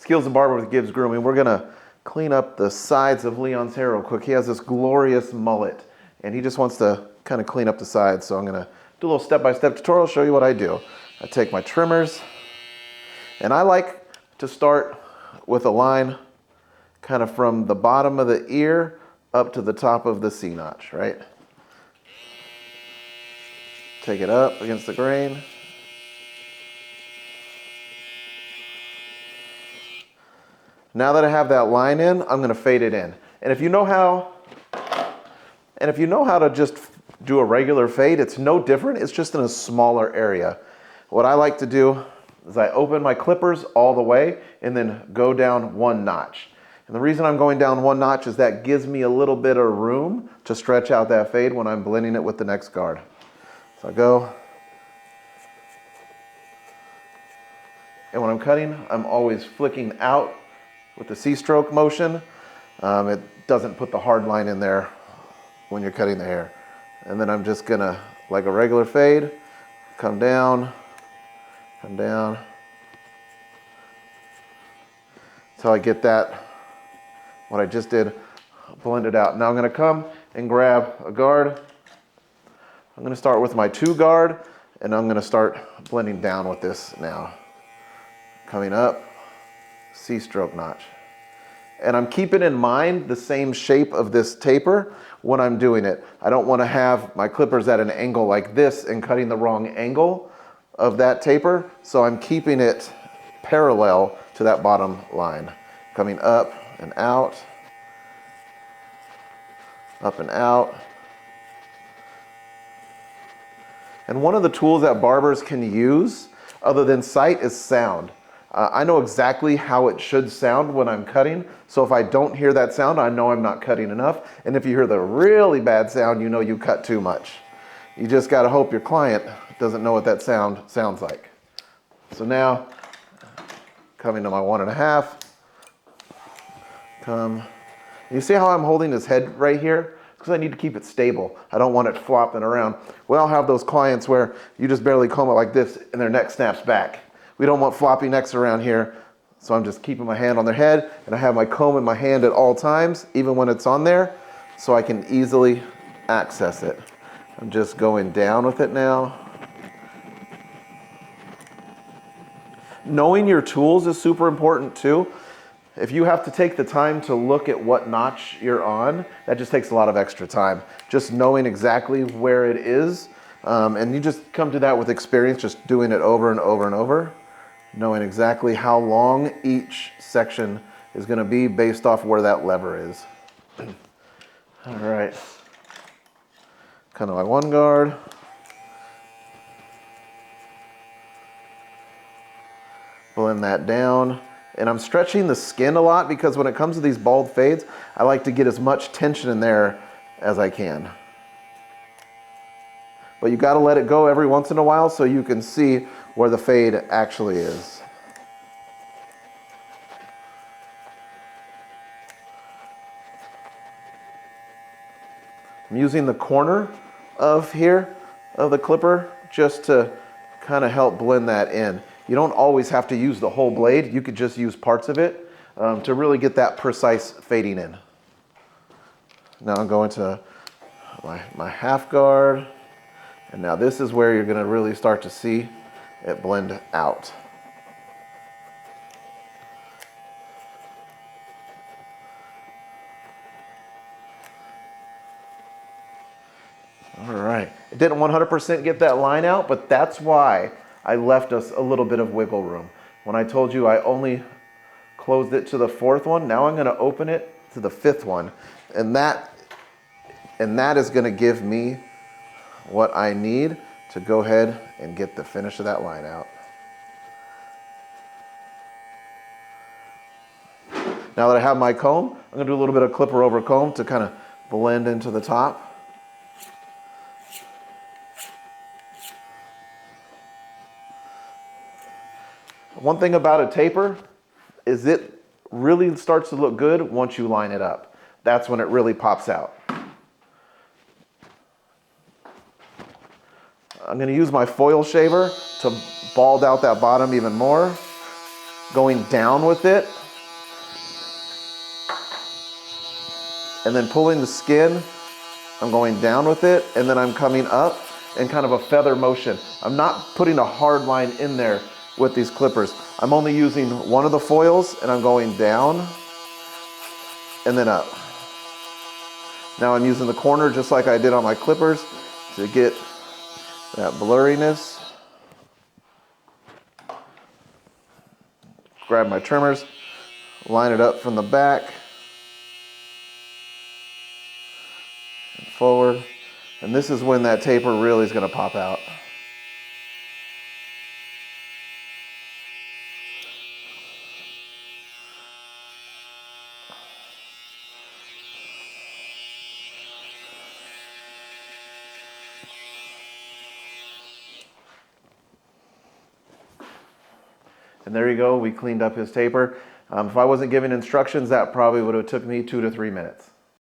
Skills of Barber with GIBS Grooming. We're gonna clean up the sides of Leon's hair real quick. He has this glorious mullet and he just wants to kind of clean up the sides. So I'm gonna do a little step-by-step tutorial, show you what I do. I take my trimmers and I like to start with a line kind of from the bottom of the ear up to the top of the C-notch, right? Take it up against the grain. Now that I have that line in, I'm gonna fade it in. And if you know how to just do a regular fade, it's no different, it's just in a smaller area. What I like to do is I open my clippers all the way and then go down one notch. And the reason I'm going down one notch is that gives me a little bit of room to stretch out that fade when I'm blending it with the next guard. So I go. And when I'm cutting, I'm always flicking out with the C-stroke motion. It doesn't put the hard line in there when you're cutting the hair. And then I'm just gonna, like a regular fade, come down, until I get that, what I just did, blend it out. Now I'm gonna come and grab a guard. I'm gonna start with my 2 guard, and I'm gonna start blending down with this now. Coming up, C-stroke notch. And I'm keeping in mind the same shape of this taper when I'm doing it. I don't want to have my clippers at an angle like this and cutting the wrong angle of that taper, so I'm keeping it parallel to that bottom line. Coming up and out, up and out. And one of the tools that barbers can use, other than sight, is sound. I know exactly how it should sound when I'm cutting, so if I don't hear that sound, I know I'm not cutting enough. And if you hear the really bad sound, you know you cut too much. You just gotta hope your client doesn't know what that sound sounds like. So now, coming to my 1.5, come. You see how I'm holding his head right here? Because I need to keep it stable. I don't want it flopping around. We all have those clients where you just barely comb it like this and their neck snaps back. We don't want floppy necks around here, so I'm just keeping my hand on their head, and I have my comb in my hand at all times, even when it's on there, so I can easily access it. I'm just going down with it now. Knowing your tools is super important too. If you have to take the time to look at what notch you're on, that just takes a lot of extra time. Just knowing exactly where it is, and you just come to that with experience, just doing it over and over and over. Knowing exactly how long each section is going to be based off where that lever is. All right. Kind of like 1 guard. Blend that down. And I'm stretching the skin a lot because when it comes to these bald fades, I like to get as much tension in there as I can. But you got to let it go every once in a while so you can see where the fade actually is. I'm using the corner of here, of the clipper, just to kind of help blend that in. You don't always have to use the whole blade. You could just use parts of it to really get that precise fading in. Now I'm going to my half guard. And now this is where you're going to really start to see it blend out. All right. It didn't 100% get that line out, but that's why I left us a little bit of wiggle room. When I told you I only closed it to the 4th one, now I'm going to open it to the 5th one. And that is going to give me what I need to go ahead and get the finish of that line out. Now that I have my comb, I'm going to do a little bit of clipper over comb to kind of blend into the top. One thing about a taper is it really starts to look good once you line it up. That's when it really pops out. I'm going to use my foil shaver to bald out that bottom even more. going down with it, and then pulling the skin. I'm going down with it, and then I'm coming up in kind of a feather motion. I'm not putting a hard line in there with these clippers. I'm only using one of the foils, and I'm going down and then up. Now I'm using the corner just like I did on my clippers to get that blurriness. Grab my trimmers, line it up from the back and forward. And this is when that taper really is going to pop out. And there you go, we cleaned up his taper. If I wasn't giving instructions, that probably would have took me 2 to 3 minutes.